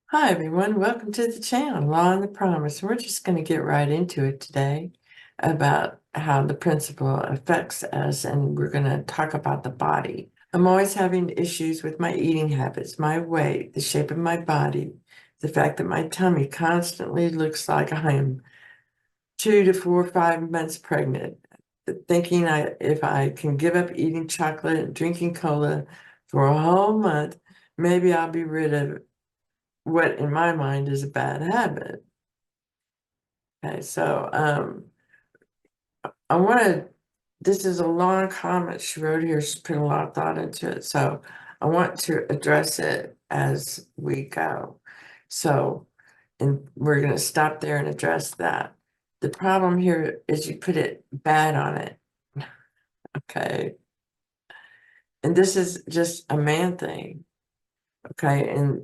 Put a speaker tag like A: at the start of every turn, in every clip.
A: Hi everyone, welcome to the channel, Law and the Promise. We're just going to get right into it today about how the principle affects us, and we're going to talk about the body. I'm always having issues with my eating habits, my weight, the shape of my body, the fact that my tummy constantly looks like I am 2 to 4 or 5 months pregnant. Thinking if I can give up eating chocolate and drinking cola for a whole month, maybe I'll be rid of what in my mind is a bad habit. Okay, so I want to, this is a long comment she wrote here. She put a lot of thought into it. So I want to address it as we go. So, and we're going to stop there and address that. The problem here is you put it bad on it. Okay. And this is just a man thing. Okay. And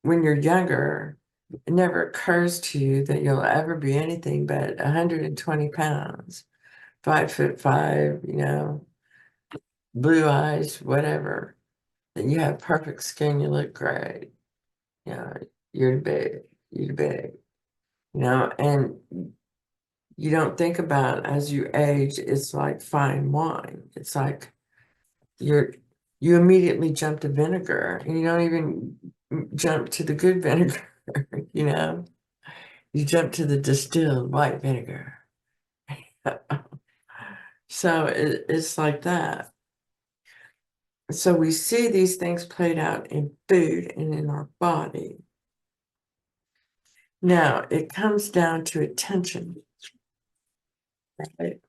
A: when you're younger, it never occurs to you that you'll ever be anything but 120 pounds, 5'5", blue eyes, whatever. That you have perfect skin, you look great. You know, you're big, and you don't think about as you age, it's like fine wine. It's like you're you immediately jump to vinegar and you don't even jump to the good vinegar, you know. You jump to the distilled white vinegar. So it's like that. So we see these things played out in food and in our body. Now it comes down to attention, right?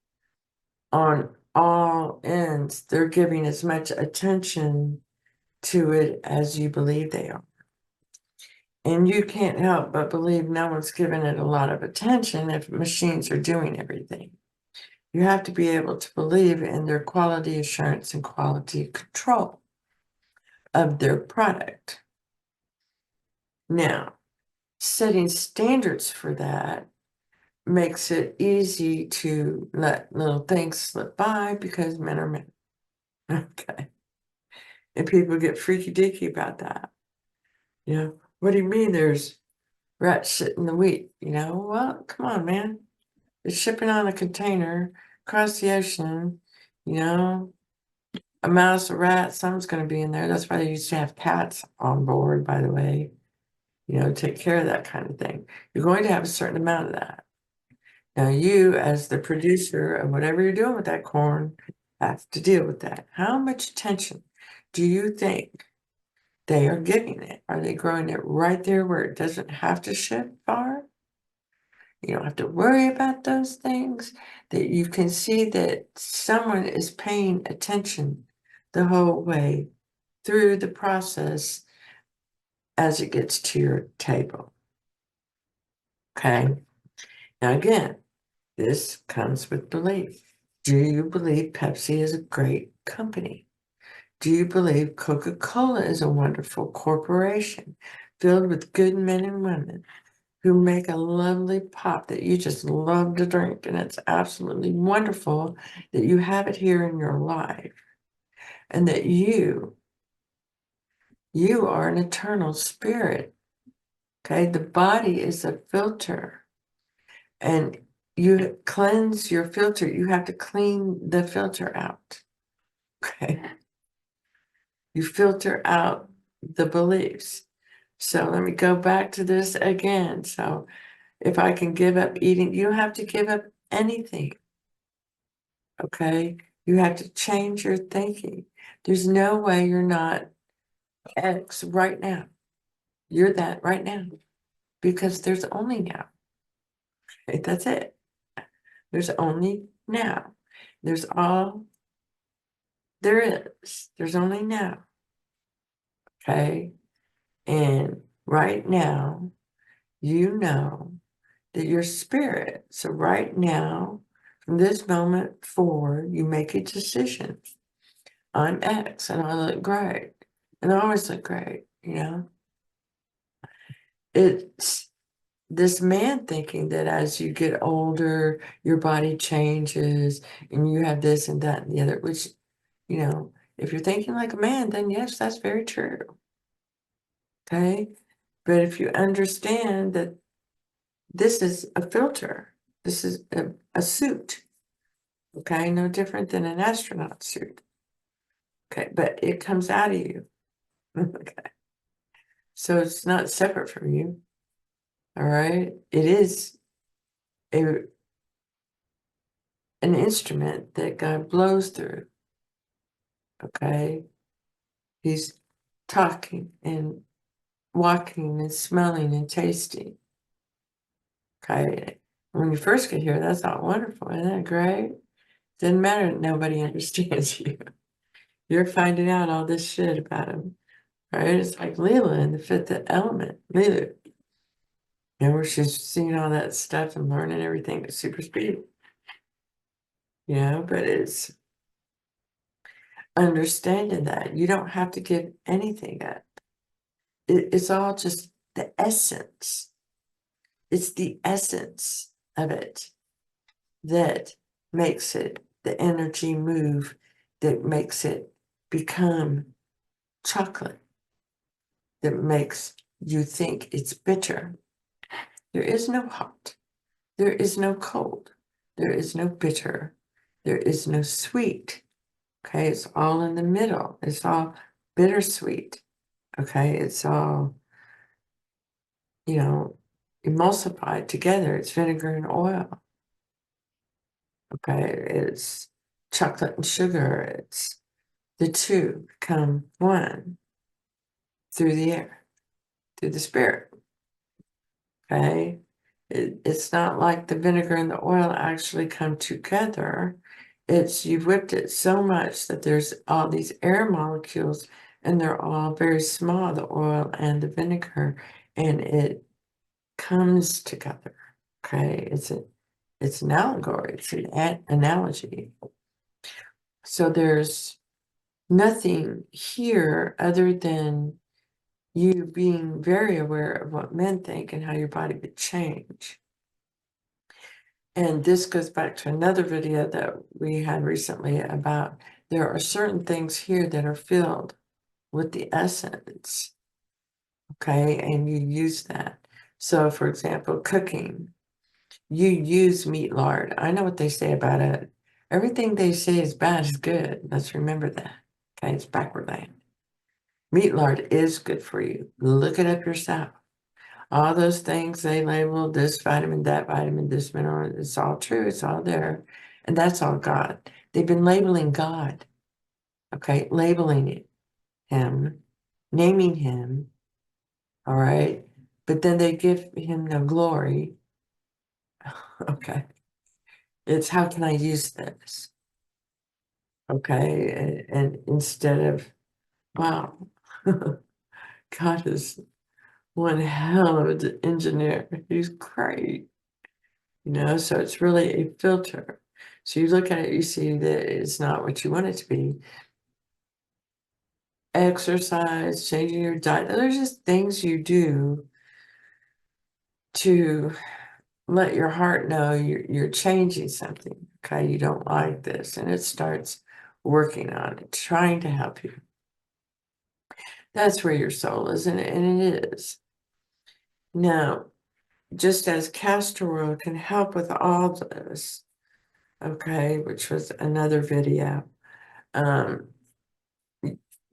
A: On all ends, they're giving as much attention to it as you believe they are. And you can't help but believe no one's giving it a lot of attention if machines are doing everything. You have to be able to believe in their quality assurance and quality control of their product. Now, setting standards for that makes it easy to let little things slip by because men are men. Okay. And people get freaky deaky about that. What do you mean there's rats shit in the wheat? Well, come on, man. It's shipping on a container across the ocean, you know, a mouse, a rat, something's going to be in there. That's why they used to have cats on board, by the way, take care of that kind of thing. You're going to have a certain amount of that. Now, you, as the producer of whatever you're doing with that corn, have to deal with that. How much attention do you think they are giving it? Are they growing it right there where it doesn't have to ship far? You don't have to worry about those things, that you can see that someone is paying attention the whole way through the process as it gets to your table. Okay. Now, again, this comes with belief. Do you believe Pepsi is a great company? Do you believe Coca-Cola is a wonderful corporation filled with good men and women who make a lovely pop that you just love to drink, and it's absolutely wonderful that you have it here in your life, and that you are an eternal spirit? Okay, the body is a filter, and you cleanse your filter. You have to clean the filter out. Okay, you filter out the beliefs. So let me go back to this again. So if I can give up eating, you don't have to give up anything. Okay, you have to change your thinking. There's no way you're not X right now. You're that right now because there's only now. Okay, that's it. There's only now. There's all there is. There's only now. Okay, and right now, you know that you're spirit. So right now, from this moment forward, you make a decision. I'm X and I look great. And I always look great. It's this man thinking that as you get older, your body changes and you have this and that and the other, which, if you're thinking like a man, then yes, that's very true. Okay. But if you understand that this is a filter, this is a suit, okay, no different than an astronaut suit, okay, but it comes out of you, okay, so it's not separate from you, all right, it is a an instrument that God blows through, okay, he's talking and walking and smelling and tasting, okay, when you first get here, that's not wonderful, isn't that great? Doesn't matter that nobody understands you. You're finding out all this shit about him, right? It's like Leela in the Fifth Element. Leela, where she's seeing all that stuff and learning everything at super speed. But it's understanding that you don't have to give anything up. It's all just the essence. It's the essence of it that makes it the energy move, that makes it become chocolate, that makes you think it's bitter. There is no hot. There is no cold. There is no bitter. There is no sweet. Okay, it's all in the middle. It's all bittersweet. Okay, it's all, emulsified together. It's vinegar and oil. Okay, it's chocolate and sugar. It's the two become one through the air, through the spirit. Okay, it's not like the vinegar and the oil actually come together. It's you've whipped it so much that there's all these air molecules and they're all very small, the oil and the vinegar, and it comes together. Okay, it's an allegory, it's an analogy. So there's nothing here other than you being very aware of what men think and how your body would change. And this goes back to another video that we had recently about there are certain things here that are filled with the essence, okay? And you use that. So, for example, cooking, you use meat lard. I know what they say about it. Everything they say is bad is good. Let's remember that, okay? It's backward land. Meat lard is good for you. Look it up yourself. All those things they label, this vitamin, that vitamin, this mineral, it's all true, it's all there. And that's all God. They've been labeling God, okay? Labeling it, him, naming him, all right? But then they give him no glory, okay? It's how can I use this, okay? And instead of, wow, God is one hell of an engineer. He's great. So it's really a filter. So you look at it, you see that it's not what you want it to be. Exercise, changing your diet, there's just things you do to let your heart know you're changing something, okay? You don't like this, and it starts working on it, trying to help you. That's where your soul is, and it is. Now, just as castor oil can help with all this, okay, which was another video,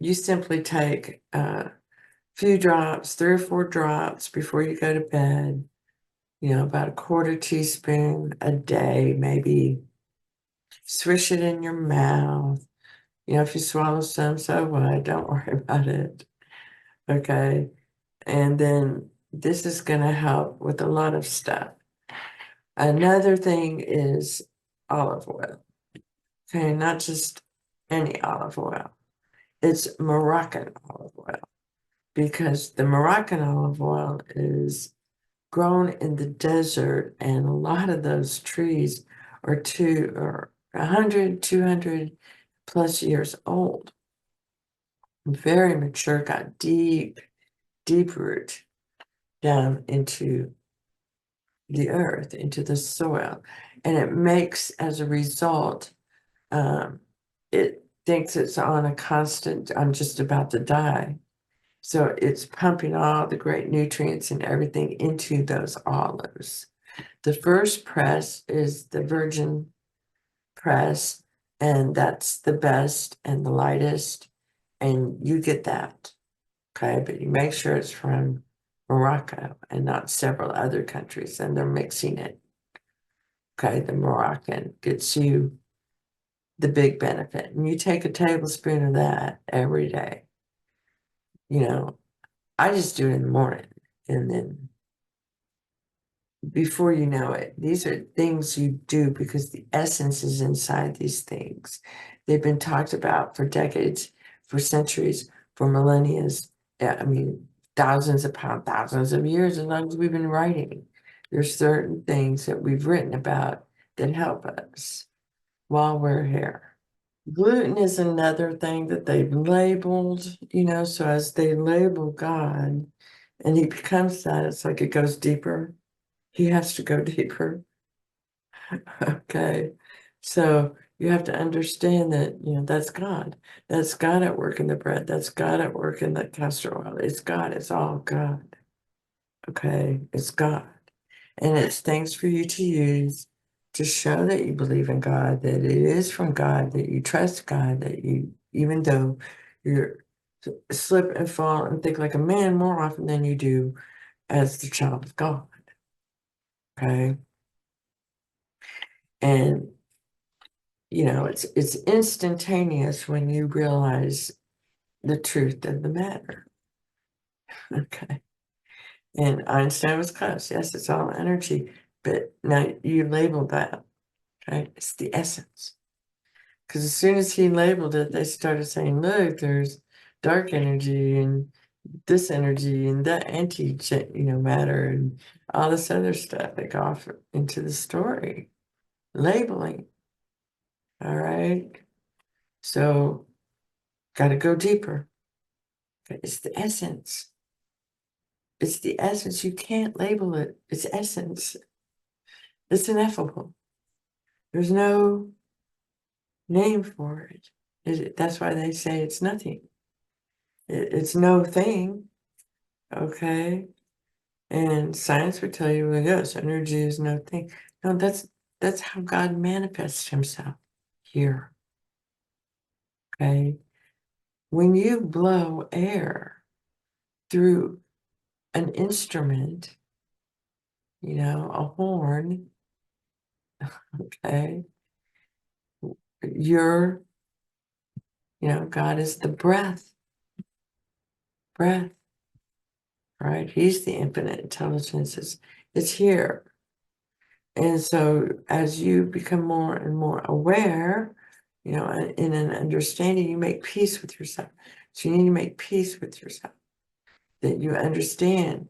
A: you simply take a few drops, 3 or 4 drops before you go to bed, about a quarter teaspoon a day, maybe. Swish it in your mouth. If you swallow some, so what? Don't worry about it. Okay. And then this is going to help with a lot of stuff. Another thing is olive oil. Okay. Not just any olive oil. It's Moroccan olive oil, because the Moroccan olive oil is grown in the desert, and a lot of those trees are 100, 200 plus years old. Very mature, got deep, deep root down into the earth, into the soil. And it makes, as a result, it thinks it's on a constant, I'm just about to die. So it's pumping all the great nutrients and everything into those olives. The first press is the virgin press, and that's the best and the lightest, and you get that. Okay, but you make sure it's from Morocco and not several other countries, and they're mixing it. Okay, the Moroccan gets you the big benefit, and you take a tablespoon of that every day. You know, I just do it in the morning, and then before you know it, these are things you do because the essence is inside these things. They've been talked about for decades, for centuries, for millennia. I mean, thousands upon thousands of years, as long as we've been writing. There's certain things that we've written about that help us while we're here. Gluten is another thing that they've labeled, so as they label God and he becomes that, it's like it goes deeper. He has to go deeper. Okay. So you have to understand that, that's God. That's God at work in the bread. That's God at work in the castor oil. It's God. It's all God. Okay. It's God. And it's things for you to use to show that you believe in God, that it is from God, that you trust God, that you, even though you're slip and fall and think like a man more often than you do as the child of God. Okay. And it's instantaneous when you realize the truth of the matter. Okay. And Einstein was close. Yes, it's all energy, but now you label that, right? It's the essence. Because as soon as he labeled it, they started saying, look, there's dark energy and this energy and that matter and all this other stuff that go off into the story. Labeling. All right. So got to go deeper. It's the essence. It's the essence. You can't label it. It's essence. It's ineffable. There's no name for it. That's why they say it's nothing. It's no thing. Okay. And science would tell you, well, yes, energy is no thing. No, that's how God manifests himself here. Okay. When you blow air through an instrument, a horn, okay, you're, God is the breath, right? He's the infinite intelligence. It's here. And so as you become more and more aware, in an understanding, you make peace with yourself. So you need to make peace with yourself, that you understand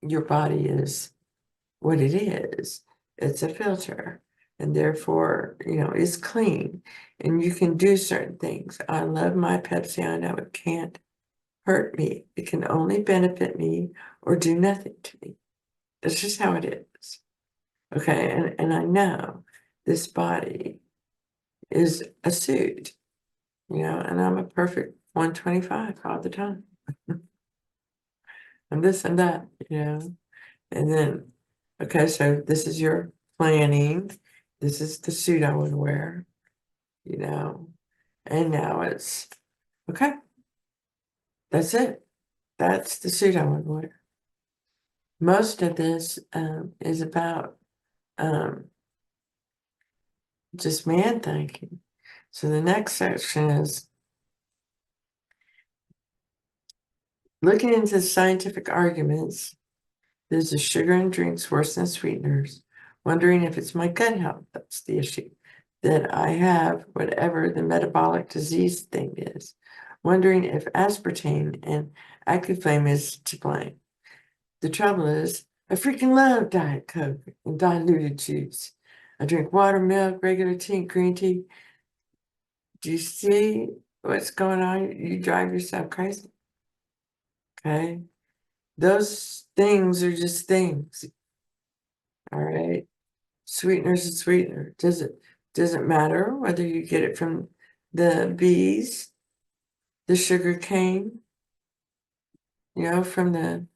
A: your body is what it is. It's a filter, and therefore, it's clean, and you can do certain things. I love my Pepsi. I know it can't hurt me. It can only benefit me or do nothing to me. That's just how it is. Okay, and I know this body is a suit, and I'm a perfect 125 all the time. And this and that, And then, okay, so this is your planning. This is the suit I would wear, And now it's, okay, that's it. That's the suit I would wear. Most of this is about just man thinking. So the next section is looking into scientific arguments. There's the sugar in drinks worse than sweeteners. Wondering if it's my gut health. That's the issue. That I have whatever the metabolic disease thing is. Wondering if aspartame and acuflame is to blame. The trouble is, I freaking love Diet Coke and diluted juice. I drink water, milk, regular tea, and green tea. Do you see what's going on? You drive yourself crazy. Okay? Those things are just things. All right? Sweetener's a sweetener. Does it matter whether you get it from the bees the sugar cane, from the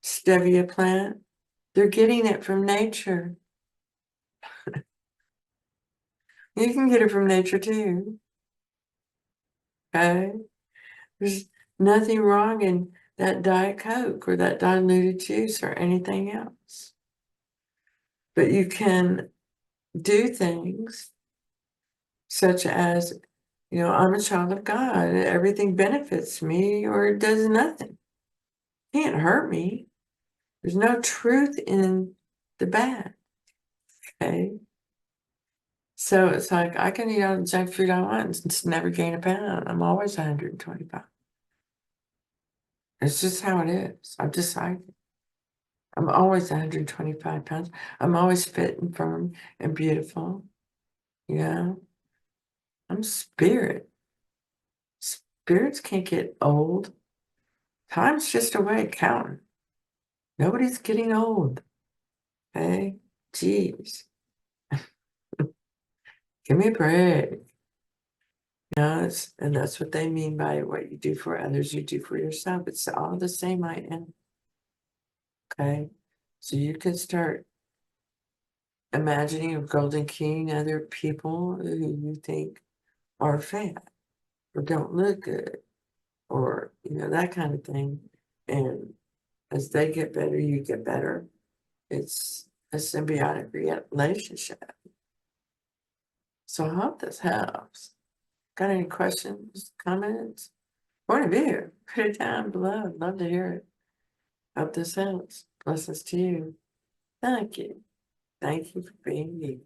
A: stevia plant. They're getting it from nature. You can get it from nature too. Okay? There's nothing wrong in that Diet Coke or that diluted juice or anything else. But you can do things such as, I'm a child of God. Everything benefits me or it does nothing. Can't hurt me. There's no truth in the bad. Okay? So it's like I can eat all the junk food I want and just never gain a pound. I'm always 125. It's just how it is. I've decided. I'm always 125 pounds. I'm always fit and firm and beautiful. I'm spirit. Spirits can't get old. Time's just a way of counting. Nobody's getting old. Okay? Jeez. Give me a break. And that's what they mean by what you do for others, you do for yourself. It's all the same idea. Okay? So you can start imagining a golden king, other people who you think are fat or don't look good or, that kind of thing. And as they get better, you get better. It's a symbiotic relationship. So I hope this helps. Got any questions, comments, point of view? Put it down below. I'd love to hear it. Hope this helps. Blessings to you. Thank you. Thank you for being you.